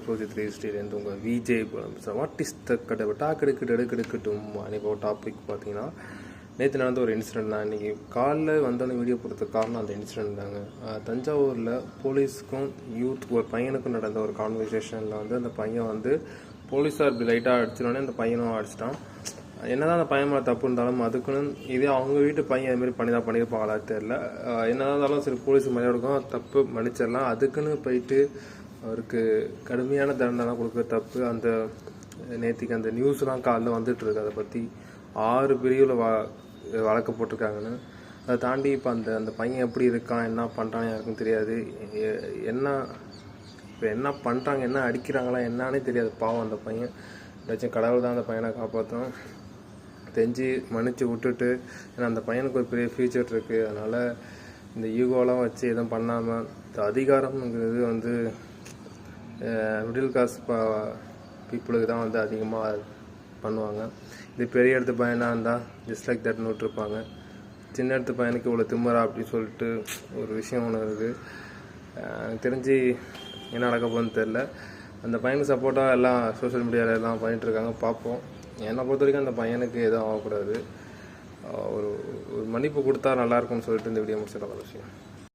Project 3 ஸ்டேலேருந்து உங்கள் Vijay what is the எடுக்கட்டும் அன்றைக்கி ஒரு டாபிக் பார்த்தீங்கன்னா நேற்று நடந்த ஒரு இன்சிடென்ட் தான். இன்றைக்கி காலைல வந்தோடனே வீடியோ போடுறதுக்கு காரணம் அந்த இன்சிடென்ட் தாங்க. தஞ்சாவூரில் போலீஸுக்கும் யூத்துக்கு ஒரு பையனுக்கும் நடந்த ஒரு கான்வர்சேஷனில் வந்து அந்த பையன் வந்து போலீஸார் இப்படி லைட்டாக அடிச்சிடோடனே அந்த பையனும் அடிச்சிட்டான். என்னதான் அந்த பையன் மேலே தப்பு இருந்தாலும் அதுக்குன்னு இதே அவங்க வீட்டு பையன் இதுமாரி பண்ணியிருப்பாங்களா தெரில. என்னதான் இருந்தாலும் சரி போலீஸுக்கு மரியாதை கொடுக்கும், தப்பு மன்னிச்சிடலாம். அதுக்குன்னு போயிட்டு அவருக்கு கடுமையான தண்டனை கொடுக்குற தப்பு. அந்த நேற்றுக்கு அந்த நியூஸ்லாம் காலைல வந்துட்டுருக்கு. அதை பற்றி 6 பிரிவில் வழக்கு போட்டிருக்காங்கன்னு. அதை தாண்டி இப்போ அந்த பையன் எப்படி இருக்கான், என்ன பண்ணுறான்னு யாருக்கும் தெரியாது. இப்போ என்ன பண்ணுறாங்க, என்ன அடிக்கிறாங்களா என்னன்னே தெரியாது. பாவம் அந்த பையன். ஏதாச்சும் கடவுள் தான் அந்த பையனை காப்பாற்றும். தெரிஞ்சு மன்னிச்சு விட்டுட்டு, ஏன்னா அந்த பையனுக்கு ஒரு பெரிய ஃபியூச்சர் இருக்குது. அதனால் இந்த ஈகோலாம் வச்சு எதுவும் பண்ணாமல் இந்த அதிகாரம்ங்கிறது வந்து மிடில் கிளாஸ் பீப்புளுக்கு தான் வந்து அதிகமாக பண்ணுவாங்க. இது பெரிய இடத்து பையனாக இருந்தால் ஜஸ்ட் லைக் தட்னு விட்டுருப்பாங்க. சின்ன இடத்து பையனுக்கு இவ்வளோ திம்மரா அப்படின்னு சொல்லிட்டு ஒரு விஷயம் ஒன்று இருக்குது. எனக்கு தெரிஞ்சு என்ன நடக்க போகுதுன்னு தெரில. அந்த பையனுக்கு சப்போர்ட்டாக எல்லாம் சோஷியல் மீடியாவில் எல்லாம் பண்ணிகிட்ருக்காங்க. பார்ப்போம். என்னை பொறுத்த வரைக்கும் அந்த பையனுக்கு எதுவும் ஆகக்கூடாது. ஒரு மன்னிப்பு கொடுத்தா நல்லாயிருக்கும்னு சொல்லிட்டு இந்த வீடியோ முடிச்சிடலாம் விஷயம்.